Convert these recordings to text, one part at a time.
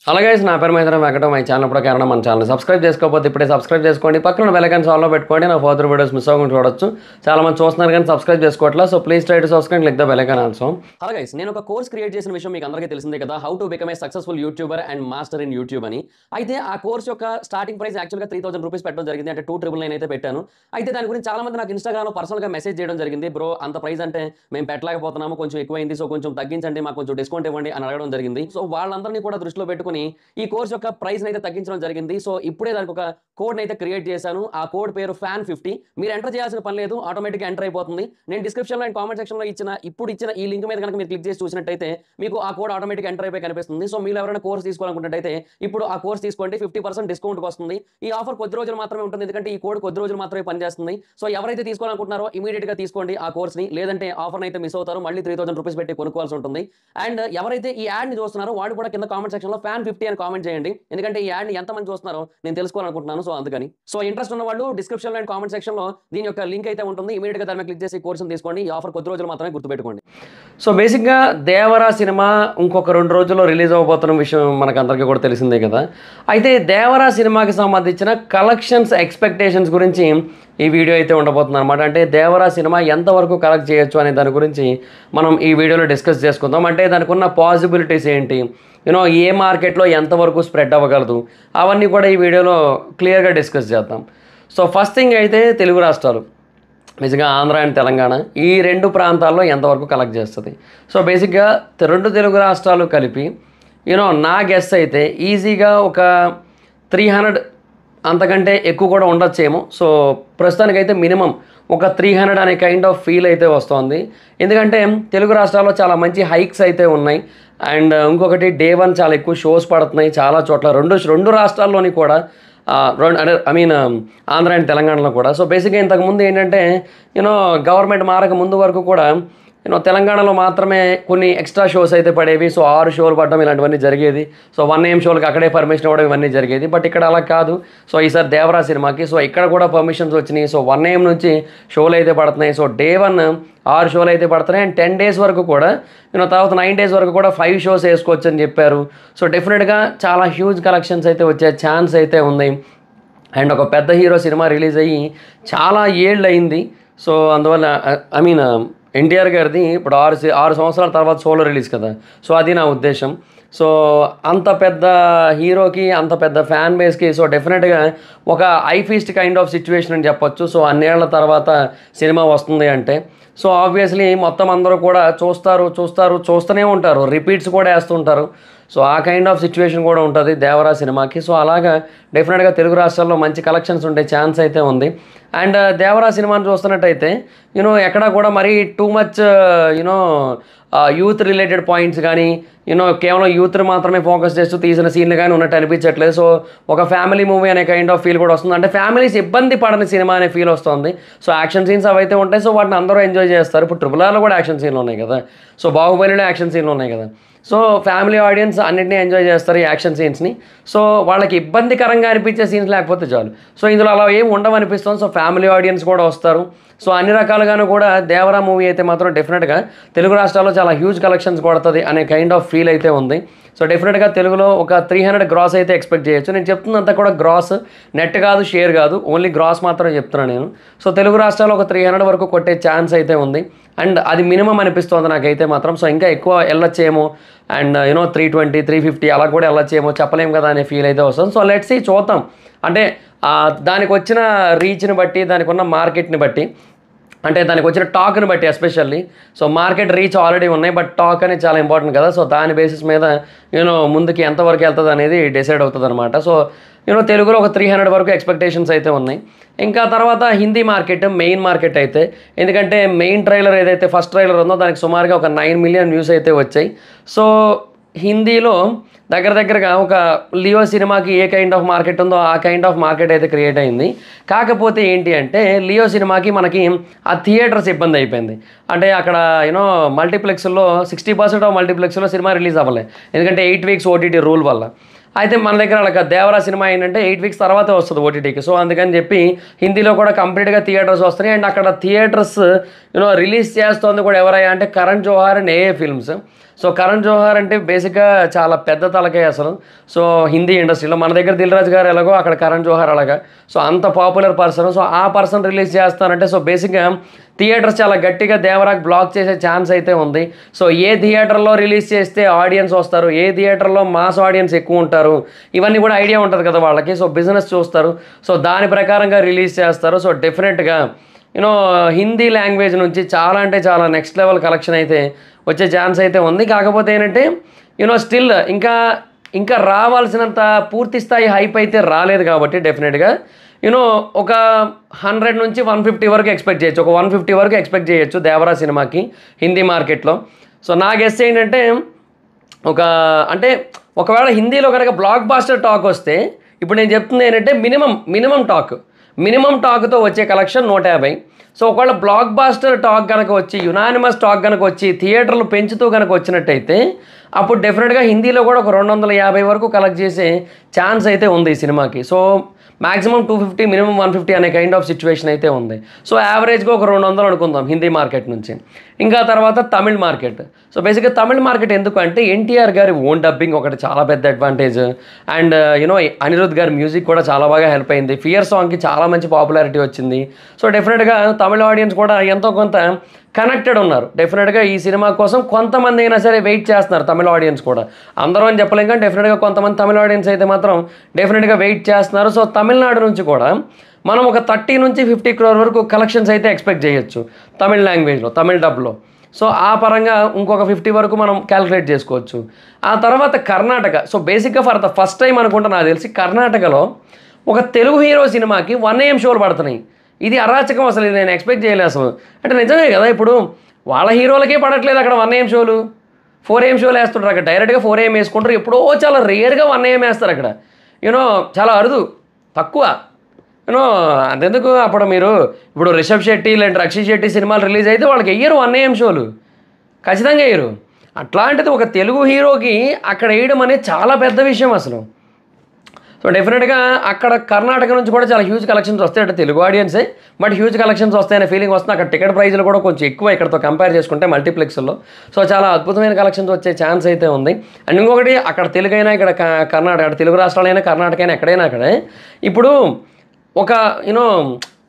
Hello guys, నా పేరు Mahindra Venkata. My channel ఇప్పుడు కారణం మన ఛానల్ సబ్స్క్రైబ్ చేసుకోకపోతే ఇప్పుడే సబ్స్క్రైబ్ చేసుకోండి. పక్కన బెల్ ఐకాన్ ఆన్లో పెట్టుకోండి. నా ఫర్దర్ వీడియోస్ మిస్ అవ్వకుండా చూడొచ్చు. చాలా మంది చూస్తున్నారు కానీ సబ్స్క్రైబ్ చేసుకోవట్లేదు. So please try to subscribe, click the bell icon also. Hello guys, నేను ఒక కోర్స్ క్రియేట్ చేసిన విషయం మీకు అందరికీ తెలిసిందే కదా, how to become a successful YouTuber and master in YouTube అని. అయితే ఆ కోర్స్ యొక్క స్టార్టింగ్ ప్రైస్ యాక్చువల్గా 3000 రూపీస్ పెట్టడం జరిగింది. అంటే 299 అయితే పెట్టాను. అయితే దాని గురించి చాలా మంది నాకు ఇన్స్టాగ్రామ్లో పర్సనల్గా మెసేజ్ చేయడం జరిగింది. బ్రో, అంత ప్రైస్ అంటే మేము పెట్టలేకపోతున్నాము, కొంచెం ఎక్కువైంది, సో కొంచెం తగ్గించండి, మాకు కొంచెం డిస్కౌంట్ ఇవ్వండి అని అడగడం జరిగింది. సో వాళ్ళందరినీ కూడా దృష్టిలో పెట్టుకుని ఈ కోర్స్ యొక్క ప్రైస్ అయితే తగ్గించడం జరిగింది. సో ఇప్పుడే దానికి ఒక కోడ్ అయితే క్రియేట్ చేశాను. ఆ కోడ్ పేరు FAN50. మీరు ఎంటర్ చేయాల్సిన పని లేదు, ఆటోమేటిక్గా ఎంటర్ అయిపోతుంది. నేను డిస్క్రిప్షన్లో అండ్ కామెంట్ సెక్షన్లో ఇచ్చిన ఈ లింక్ మీద కనుక మీరు క్లిక్ చేసి చూసినట్టయితే మీకు ఆ కోడ్ ఆటోమేటిక్ ఎంటర్ అయిపోయి కనిపిస్తుంది. సో మీరు ఎవరైనా కోర్స్ తీసుకోవాలనుకుంటే ఇప్పుడు ఆ కోర్స్ తీసుకోండి, 50% డిస్కౌంట్ వస్తుంది. ఈ ఆఫర్ కొద్ది రోజులు మాత్రమే ఉంటుంది, ఎందుకంటే ఈ కోడ్ కొద్ది రోజులు మాత్రమే పనిచేస్తుంది. సో ఎవరైతే తీసుకోవాలనుకుంటున్నారో ఇమీడియట్ గా తీసుకోండి ఆ కోర్స్ని, లేదంటే ఆఫర్ అయితే మిస్ అవుతారు, మళ్ళీ 3000 రూపీస్ పెట్టి కొనుక్కోవాల్సి ఉంటుంది. అండ్ ఎవరైతే ఈ యాడ్ ని చూస్తున్నారో వాడు కూడా కింద కామెంట్ సెక్షన్లో FAN50 అని కామెంట్ చేయండి, ఎందుకంటే ఈ యాడ్ ని ఎంతమంది చూస్తున్నారో నేను తెలుసుకోవాలనుకుంటున్నాను. సో అందుకని ఇంట్రెస్ట్ ఉన్న వాళ్ళు డిస్క్రిప్షన్ అండ్ కామెంట్ సెక్షన్ లో దీని యొక్క లింక్ అయితే ఉంటుంది. ఇమీడియట్ గా దాని మీద క్లిక్ చేసి కోర్సును తీసుకోండి. ఈ ఆఫర్ కొద్ది రోజులు మాత్రమే, గుర్తుపెట్టుకోండి. సో బేసిక్గా దేవరా సినిమా ఇంకొక 2 రోజుల్లో రిలీజ్ అవ్వబోతున్న విషయం మనకు అందరికీ కూడా తెలిసిందే కదా. అయితే దేవరా సినిమాకి సంబంధించిన కలెక్షన్స్ ఎక్స్పెక్టేషన్స్ గురించి ఈ వీడియో అయితే ఉండబోతుంది అనమాట. అంటే దేవరా సినిమా ఎంతవరకు కలెక్ట్ చేయొచ్చు అనే దాని గురించి మనం ఈ వీడియోలో డిస్కస్ చేసుకుందాం. అంటే దానికి ఉన్న పాసిబిలిటీస్ ఏంటి, ఏ మార్కెట్లో ఎంతవరకు స్ప్రెడ్ అవ్వగలదు, అవన్నీ కూడా ఈ వీడియోలో క్లియర్గా డిస్కస్ చేద్దాం. సో ఫస్ట్ థింగ్ అయితే తెలుగు రాష్ట్రాలు, నిజంగా ఆంధ్ర అండ్ తెలంగాణ, ఈ 2 ప్రాంతాల్లో ఎంతవరకు కలెక్ట్ చేస్తుంది. సో బేసిక్గా 2 తెలుగు రాష్ట్రాలు కలిపి నా గెస్ అయితే ఈజీగా ఒక 300 అంతకంటే ఎక్కువ కూడా ఉండొచ్చేమో. సో ప్రస్తుతానికైతే మినిమం ఒక 300 అనే కైండ్ ఆఫ్ ఫీల్ అయితే వస్తుంది. ఎందుకంటే తెలుగు రాష్ట్రాల్లో చాలా మంచి హైక్స్ అయితే ఉన్నాయి. అండ్ ఇంకొకటి డే 1 చాలా ఎక్కువ షోస్ పడుతున్నాయి చాలా చోట్ల, రెండు రాష్ట్రాల్లోని కూడా, ఆంధ్ర అండ్ తెలంగాణలో కూడా. సో బేసిక్గా ఇంతకుముందు ఏంటంటే గవర్నమెంట్ మారక ముందు వరకు కూడా తెలంగాణలో మాత్రమే కొన్ని ఎక్స్ట్రా షోస్ అయితే పడేవి. సో 6 షోలు పడడం ఇలాంటివన్నీ జరిగేది. సో 1 AM షోలకి అక్కడే పర్మిషన్ ఇవ్వడం ఇవన్నీ జరిగేది. బట్ ఇక్కడ అలా కాదు. సో ఈసారి దేవరా సినిమాకి ఇక్కడ కూడా పర్మిషన్స్ వచ్చినాయి. సో 1 AM నుంచి షోలు అయితే పడుతున్నాయి. సో డే 1 6 షోలు అయితే పడుతున్నాయి. అండ్ 10 days వరకు కూడా తర్వాత 9 days వరకు కూడా 5 షోస్ వేసుకోవచ్చు అని చెప్పారు. సో డెఫినెట్గా చాలా హ్యూజ్ కలెక్షన్స్ అయితే వచ్చే ఛాన్స్ అయితే ఉంది. అండ్ ఒక పెద్ద హీరో సినిమా రిలీజ్ అయ్యి చాలా ఏళ్ళు అయింది. సో అందువల్ల ఎన్టీఆర్ గారిది ఇప్పుడు 6 సంవత్సరాల తర్వాత సోలో రిలీజ్ కదా. సో అది నా ఉద్దేశం. సో అంత పెద్ద హీరోకి, అంత పెద్ద ఫ్యాన్ బేస్కి, సో డెఫినెట్గా ఒక I feast kind of situation అని చెప్పొచ్చు. సో అన్నేళ్ల తర్వాత సినిమా వస్తుంది అంటే సో ఆబ్వియస్లీ మొత్తం అందరూ కూడా చూస్తూనే ఉంటారు, రిపీట్స్ కూడా వేస్తుంటారు. సో ఆ కైండ్ ఆఫ్ సిచ్యువేషన్ కూడా ఉంటుంది దేవరా సినిమాకి. సో అలాగా డెఫినెట్గా తెలుగు రాష్ట్రాల్లో మంచి కలెక్షన్స్ ఉండే ఛాన్స్ అయితే ఉంది. అండ్ దేవరా సినిమాని చూస్తున్నట్టయితే ఎక్కడా కూడా మరీ too much youth related points కానీ కేవలం యూత్ని మాత్రమే ఫోకస్ చేస్తూ తీసిన సీన్లు కానీ ఉన్నట్టు అనిపించట్లేదు. సో ఒక ఫ్యామిలీ మూవీ అనే కైండ్ ఆఫ్ ఫీల్ కూడా వస్తుంది. అంటే ఫ్యామిలీస్ ఇబ్బంది పడని సినిమా అనే ఫీల్ వస్తుంది. సో యాక్షన్ సీన్స్ అవైతే ఉంటాయి. సో వాటిని అందరూ ఎంజాయ్ చేస్తారు. ఇప్పుడు RRRలో కూడా యాక్షన్ సీన్లు ఉన్నాయి కదా. సో బాహుబలిలో యాక్షన్ సీన్లు ఉన్నాయి కదా. సో ఫ్యామిలీ ఆడియన్స్ అన్నింటినీ ఎంజాయ్ చేస్తారు ఈ యాక్షన్ సీన్స్ని. సో వాళ్ళకి ఇబ్బందికరంగా అనిపించే సీన్స్ లేకపోతే చాలు. సో ఇందులో అలా ఏం ఉండవనిపిస్తుంది. సో ఫ్యామిలీ ఆడియన్స్ కూడా వస్తారు. సో అన్ని రకాలుగాను కూడా దేవరా మూవీ అయితే మాత్రం డెఫినెట్గా తెలుగు రాష్ట్రాల్లో చాలా హ్యూజ్ కలెక్షన్స్ కొడుతుంది అనే కైండ్ ఆఫ్ ఫీల్ అయితే ఉంది. సో డెఫినెట్గా తెలుగులో ఒక 300 గ్రాస్ అయితే ఎక్స్పెక్ట్ చేయొచ్చు. నేను చెప్తున్నంతా కూడా గ్రాస్, నెట్ కాదు, షేర్ కాదు, ఓన్లీ గ్రాస్ మాత్రమే చెప్తున్నాను నేను. సో తెలుగు రాష్ట్రాల్లో ఒక 300 వరకు కొట్టే ఛాన్స్ అయితే ఉంది. అండ్ అది మినిమం అనిపిస్తుంది నాకైతే మాత్రం. సో ఇంకా ఎక్కువ వెళ్ళొచ్చేమో, అండ్ 320, 350 అలా కూడా వెళ్ళొచ్చేమో, చెప్పలేము కదా అనే ఫీల్ అయితే వస్తుంది. సో లెట్స్ సీ, చూద్దాం. అంటే దానికి వచ్చిన రీచ్ని బట్టి, దానికి ఉన్న మార్కెట్ని బట్టి, అంటే దానికి వచ్చిన టాక్ని బట్టి especially. So market reach already ఉన్నాయి, బట్ టాక్ అనేది చాలా ఇంపార్టెంట్ కదా. సో దాని బేసిస్ మీద ముందుకి ఎంతవరకు వెళ్తుంది అనేది డిసైడ్ అవుతుంది అనమాట. సో తెలుగులో ఒక 300 వరకు ఎక్స్పెక్టేషన్స్ అయితే ఉన్నాయి. ఇంకా తర్వాత హిందీ మార్కెట్, మెయిన్ మార్కెట్ అయితే, ఎందుకంటే మెయిన్ ట్రైలర్ ఏదైతే ఫస్ట్ ట్రైలర్ ఉందో దానికి సుమారుగా ఒక 9 million వ్యూస్ అయితే వచ్చాయి. సో హిందీలో దగ్గరగా ఒక లియో సినిమాకి ఏ కైండ్ ఆఫ్ మార్కెట్ ఉందో ఆ కైండ్ ఆఫ్ మార్కెట్ అయితే క్రియేట్ అయింది. కాకపోతే ఏంటి అంటే లియో సినిమాకి మనకి ఆ థియేటర్స్ ఇబ్బంది అయిపోయింది. అంటే అక్కడ మల్టీప్లెక్స్లో 60% ఆఫ్ మల్టీప్లెక్స్లో సినిమా రిలీజ్ అవ్వలేదు, ఎందుకంటే 8 weeks OTT రూల్ వల్ల. అయితే మన దగ్గర అలా దేవరా సినిమా ఏంటంటే 8 weeks తర్వాతే వస్తుంది ఓటీటీకి. సో అందుకని చెప్పి హిందీలో కూడా కంప్లీట్గా థియేటర్స్ వస్తున్నాయి. అండ్ అక్కడ థియేటర్స్ రిలీజ్ చేస్తుంది కూడా ఎవరయ్యా అంటే Karan Johar and AA films. So Karan Johar అంటే బేసిక్గా చాలా పెద్ద తలకే అసలు. సో హిందీ ఇండస్ట్రీలో మన దగ్గర దిల్ రాజు గారు ఎలాగో అక్కడ కరణ్ జోహార్ అలాగా. సో అంత పాపులర్ పర్సన్. సో ఆ పర్సన్ రిలీజ్ చేస్తానంటే సో బేసిక్గా థియేటర్స్ చాలా గట్టిగా దేవరాకి బ్లాక్ చేసే ఛాన్స్ అయితే ఉంది. సో ఏ థియేటర్లో రిలీజ్ చేస్తే ఆడియన్స్ వస్తారు, ఏ థియేటర్లో మాస్ ఆడియన్స్ ఎక్కువ ఉంటారు, ఇవన్నీ కూడా ఐడియా ఉంటుంది కదా వాళ్ళకి. సో బిజినెస్ చూస్తారు, సో దాని ప్రకారంగా రిలీజ్ చేస్తారు. సో డెఫినెట్గా యూనో హిందీ లాంగ్వేజ్ నుంచి చాలా అంటే చాలా నెక్స్ట్ లెవెల్ కలెక్షన్ అయితే వచ్చే ఛాన్స్ అయితే ఉంది. కాకపోతే ఏంటంటే యూనో స్టిల్ ఇంకా రావాల్సినంత పూర్తి స్థాయి హైప్ అయితే రాలేదు కాబట్టి డెఫినెట్గా యూనో ఒక 100 నుంచి 150 వరకు ఎక్స్పెక్ట్ చేయొచ్చు. ఒక 150 వరకు ఎక్స్పెక్ట్ చేయొచ్చు దేవరా సినిమాకి హిందీ మార్కెట్లో. సో నా గెస్ ఏంటంటే అంటే ఒకవేళ హిందీలో కనుక బ్లాక్ బాస్టర్ టాక్ వస్తే, ఇప్పుడు నేను చెప్తుంది ఏంటంటే మినిమం టాక్తో వచ్చే కలెక్షన్ 150. సో ఒకవేళ బ్లాక్ బాస్టర్ టాక్ కనుక వచ్చి, యునానిమస్ టాక్ కనుక వచ్చి, థియేటర్లు పెంచుతూ కనుక వచ్చినట్టయితే అప్పుడు డెఫినెట్గా హిందీలో కూడా ఒక 250 వరకు కలెక్ట్ చేసే ఛాన్స్ అయితే ఉంది ఈ సినిమాకి. సో మ్యాక్సిమం 250, మినిమం 150 అనే కైండ్ ఆఫ్ సిచ్యువేషన్ అయితే ఉంది. సో యావరేజ్గా ఒక 200 అనుకుందాం హిందీ మార్కెట్ నుంచి. ఇంకా తర్వాత తమిళ్ మార్కెట్. సో బేసిక్గా తమిళ్ మార్కెట్ ఎందుకంటే ఎన్టీఆర్ గారి ఓన్ డబ్బింగ్ ఒకటి చాలా పెద్ద అడ్వాంటేజ్. అండ్ యూనో అనిరుద్ధ్ గారి మ్యూజిక్ కూడా చాలా బాగా హెల్ప్ అయింది. ఫియర్ సాంగ్కి చాలా మంచి పాపులారిటీ వచ్చింది. సో డెఫినెట్గా తమిళ ఆడియన్స్ కూడా ఎంతో కొంత కనెక్టెడ్ ఉన్నారు. డెఫినెట్గా ఈ సినిమా కోసం కొంతమంది అయినా సరే వెయిట్ చేస్తున్నారు తమిళ ఆడియన్స్ కూడా. అందరూ అని చెప్పలేం కానీ డెఫినెట్గా కొంతమంది తమిళ ఆడియన్స్ అయితే మాత్రం డెఫినెట్గా వెయిట్ చేస్తున్నారు. సో తమిళనాడు నుంచి కూడా మనం ఒక 30 నుంచి 50 crore వరకు కలెక్షన్స్ అయితే ఎక్స్పెక్ట్ చేయొచ్చు తమిళ లాంగ్వేజ్లో, తమిళ డబ్లో. సో ఆ పరంగా ఇంకొక 50 వరకు మనం క్యాలిక్యులేట్ చేసుకోవచ్చు. ఆ తర్వాత కర్ణాటక. సో బేసిక్గా ఫర్ ద ఫస్ట్ టైం అనుకుంటా నాకు తెలిసి కర్ణాటకలో ఒక తెలుగు హీరో సినిమాకి 1 AM షోలు పడుతున్నాయి. ఇది అరాచకం అసలు. ఇది నేను ఎక్స్పెక్ట్ చేయలేదు అసలు. అంటే నిజమే కదా, ఇప్పుడు వాళ్ళ హీరోలకే పడట్లేదు అక్కడ 1 AM షోలు, 4 AM షోలు వేస్తుంటారు అక్కడ. డైరెక్ట్గా 4 AM వేసుకుంటారు. ఎప్పుడో చాలా రేర్గా 1 AM వేస్తారు అక్కడ. యూనో చాలా అరుదు, తక్కువ. యూనో అంతెందుకు అప్పుడు మీరు ఇప్పుడు రిషబ్ శెట్టి లేదంటే రక్షిత్ శెట్టి సినిమాలు రిలీజ్ అయితే వాళ్ళకి వెయ్యరు 1 AM షోలు, ఖచ్చితంగా వేయరు. అట్లాంటిది ఒక తెలుగు హీరోకి అక్కడ వేయడం అనేది చాలా పెద్ద విషయం అసలు. సో డెఫినెట్గా అక్కడ కర్ణాటక నుంచి కూడా చాలా హ్యూజ్ కలెక్షన్స్ వస్తాయి. అంటే తెలుగు ఆడియన్సే బట్ హ్యూజ్ కలెక్షన్స్ వస్తాయనే ఫీలింగ్ వస్తుంది. అక్కడ టికెట్ ప్రైజ్లు కూడా కొంచెం ఎక్కువ ఇక్కడతో కంపేర్ చేసుకుంటే మల్టీప్లెక్స్లో. సో చాలా అద్భుతమైన కలెక్షన్స్ వచ్చే ఛాన్స్ అయితే ఉంది. అండ్ ఇంకొకటి అక్కడ తెలుగు అయినా ఇక్కడ కర్ణాటక, అక్కడ తెలుగు రాష్ట్రాలైనా కర్ణాటక అయినా ఎక్కడైనా అక్కడే ఇప్పుడు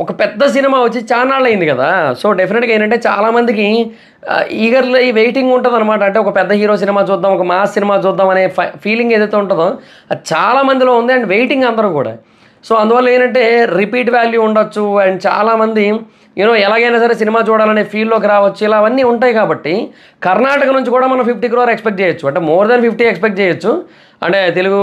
ఒక పెద్ద సినిమా వచ్చి చానాళ్ళు అయింది కదా. సో డెఫినెట్గా ఏంటంటే చాలామందికి ఈగర్లీ వెయిటింగ్ ఉంటుంది అనమాట. అంటే ఒక పెద్ద హీరో సినిమా చూద్దాం, ఒక మాస్ సినిమా చూద్దాం అనే ఫీలింగ్ ఏదైతే ఉంటుందో అది చాలామందిలో ఉంది. అండ్ వెయిటింగ్ అందరూ కూడా. సో అందువల్ల ఏంటంటే రిపీట్ వాల్యూ ఉండొచ్చు. అండ్ చాలామంది ఎలాగైనా సరే సినిమా చూడాలనే ఫీల్లోకి రావచ్చు. ఇలా అవన్నీ ఉంటాయి కాబట్టి కర్ణాటక నుంచి కూడా మనం 50 crore ఎక్స్పెక్ట్ చేయొచ్చు. అంటే మోర్ దెన్ 50 ఎక్స్పెక్ట్ చేయొచ్చు. అంటే తెలుగు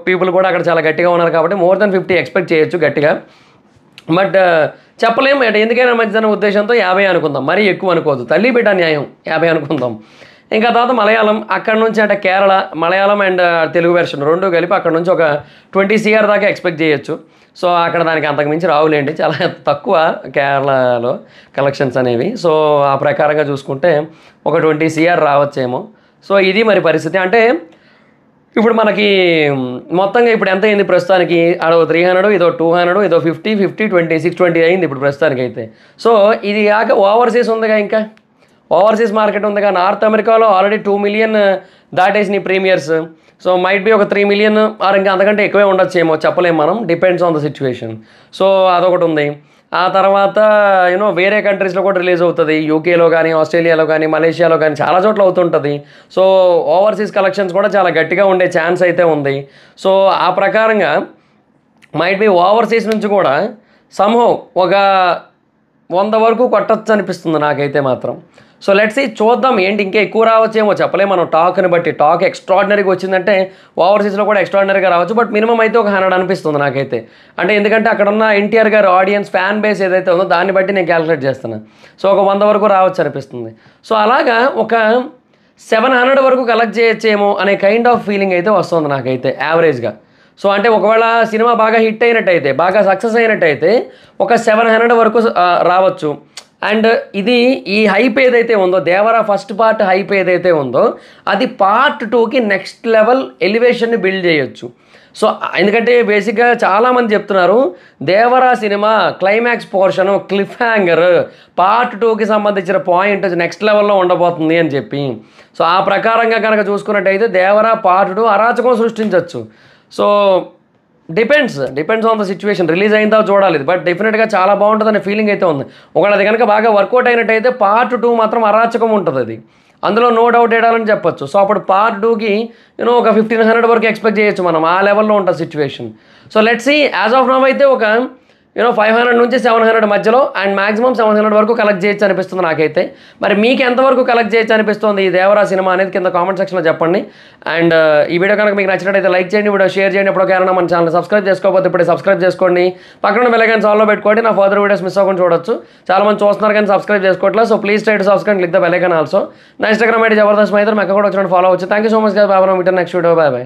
పీపుల్ కూడా అక్కడ చాలా గట్టిగా ఉన్నారు కాబట్టి మోర్ దెన్ 50 ఎక్స్పెక్ట్ చేయొచ్చు గట్టిగా. బట్ చెప్పలేము. అంటే ఎందుకైనా మంచిదన్న ఉద్దేశంతో 50 అనుకుందాం, మరీ ఎక్కువ అనుకోవద్దు. తల్లి బిడ్డ న్యాయం 50 అనుకుందాం. ఇంకా తర్వాత మలయాళం, అక్కడ నుంచి అంటే కేరళ, మలయాళం అండ్ తెలుగు వెర్షన్ రెండు కలిపి అక్కడ నుంచి ఒక 20 CR దాకా ఎక్స్పెక్ట్ చేయొచ్చు. సో అక్కడ దానికి అంతకుమించి రావులేండి, చాలా తక్కువ కేరళలో కలెక్షన్స్ అనేవి. సో ఆ ప్రకారంగా చూసుకుంటే ఒక 20 CR రావచ్చేమో. సో ఇది మరి పరిస్థితి. అంటే ఇప్పుడు మనకి మొత్తంగా ఇప్పుడు ఎంత అయింది ప్రస్తుతానికి? అదో 300, ఇదో 200, ఇదో 50, 50, 26, 20 అయింది ఇప్పుడు ప్రస్తుతానికి అయితే. సో ఇది కాక ఓవర్సీస్ ఉందిగా, ఇంకా ఓవర్సీస్ మార్కెట్ ఉందిగా. నార్త్ అమెరికాలో ఆల్రెడీ 2 million దాటేసినాయి ప్రీమియర్స్. సో మైట్ బి ఒక 3 million ఆర్ ఇంకా అంతకంటే ఎక్కువే ఉండొచ్చేమో, చెప్పలేము మనం, depends on the situation. So అదొకటి ఉంది. ఆ తర్వాత వేరే కంట్రీస్లో కూడా రిలీజ్ అవుతుంది. యూకేలో కానీ, ఆస్ట్రేలియాలో కానీ, మలేషియాలో కానీ చాలా చోట్ల అవుతుంటుంది. సో ఓవర్సీస్ కలెక్షన్స్ కూడా చాలా గట్టిగా ఉండే ఛాన్స్ అయితే ఉంది. సో ఆ ప్రకారంగా మైట్ బి ఓవర్సీస్ నుంచి కూడా సంహౌ ఒక 100 వరకు కొట్టచ్చు అనిపిస్తుంది నాకైతే మాత్రం. సో లెట్స్ సీ, చూద్దాం ఏంటి, ఇంకా ఎక్కువ రావచ్చేమో చెప్పలేము మనం. టాక్ని బట్టి టాక్ ఎక్స్ట్రాడినరీగా వచ్చిందంటే ఓవర్సీస్లో కూడా ఎక్స్ట్రాడినరీగా రావచ్చు. బట్ మినిమం అయితే ఒక 100 అనిపిస్తుంది నాకైతే. అంటే ఎందుకంటే అక్కడ ఉన్న ఎన్టీఆర్ గారు ఆడియన్స్ ఫ్యాన్ బేస్ ఏదైతే ఉందో దాన్ని బట్టి నేను క్యాలిక్యులేట్ చేస్తున్నాను. సో ఒక 100 వరకు రావచ్చు అనిపిస్తుంది. సో అలాగా ఒక 700 వరకు కలెక్ట్ చేయొచ్చేమో అనే కైండ్ ఆఫ్ ఫీలింగ్ అయితే వస్తుంది నాకైతే యావరేజ్గా. సో అంటే ఒకవేళ సినిమా బాగా హిట్ అయినట్టయితే, బాగా సక్సెస్ అయినట్టయితే ఒక 700 వరకు రావచ్చు. అండ్ ఇది ఈ హైప్ ఏదైతే ఉందో దేవరా ఫస్ట్ పార్ట్ హైప్ ఏదైతే ఉందో అది పార్ట్ 2కి నెక్స్ట్ లెవెల్ ఎలివేషన్ని బిల్డ్ చేయొచ్చు. సో ఎందుకంటే బేసిక్గా చాలామంది చెప్తున్నారు Devara cinema climax portion cliff hanger part 2కి సంబంధించిన పాయింట్ నెక్స్ట్ లెవెల్లో ఉండబోతుంది అని చెప్పి. సో ఆ ప్రకారంగా కనుక చూసుకున్నట్టయితే దేవరా పార్ట్ 2 అరాచకం సృష్టించవచ్చు. So depends on the situation. Release అయిందా చూడాలి, బట్ డెఫినెట్గా చాలా బాగుంటుందనే ఫీలింగ్ అయితే ఉంది. ఒకవేళ అది కనుక బాగా వర్కౌట్ అయినట్టయితే పార్ట్ 2 మాత్రం అరాచకం ఉంటుంది, అది అందులో నో డౌట్ వేయాలని చెప్పొచ్చు. సో అప్పుడు పార్ట్ 2కి ఒక 1500 వరకు ఎక్స్పెక్ట్ చేయొచ్చు మనం, ఆ లెవెల్లో ఉంటుంది situation. So let's see. As of now అయితే ఒక 500 నుంచి 700 మధ్యలో అండ్ మాక్సిమం 700 వరకు కలెక్ట్ చేయొచ్చు అనిపిస్తుంది నాకైతే. మరి మీకు ఎంతవరకు కలెక్ట్ చేయొచ్చు అనిపిస్తుంది ఈ దేవరా సినిమా అనేది కింద కామెంట్ సెక్షన్లో చెప్పండి. అండ్ ఈ వీడియో కనుక మీకు నచ్చినట్టయితే లైక్ చేయండి, వీడియో షేర్ చేయండి. ఎప్పుడైనా మన ఛానల్ సబ్స్క్రైబ్ చేసుకోకపోతే ఇప్పుడే సబ్స్క్రైబ్ చేసుకోండి. పక్కన బెల్ ఐకాన్ ఆల్లో పెట్టుకోండి, నా ఫర్దర్ వీడియోస్ మిస్ అవ్వకుండా చూడొచ్చు. చాలా మంది చూస్తున్నారు కానీ సబ్స్క్రైబ్ చేసుకోవట్లేదు. So please try to subscribe, click the bell icon also. నా ఇన్స్టాగ్రామ్ ఐడి జబర్దస్త్ మైదర్, మీకు కూడా వచ్చినట్టు ఫాలో అవచ్చు. Thank you so much guys. Bye. Next video. Bye.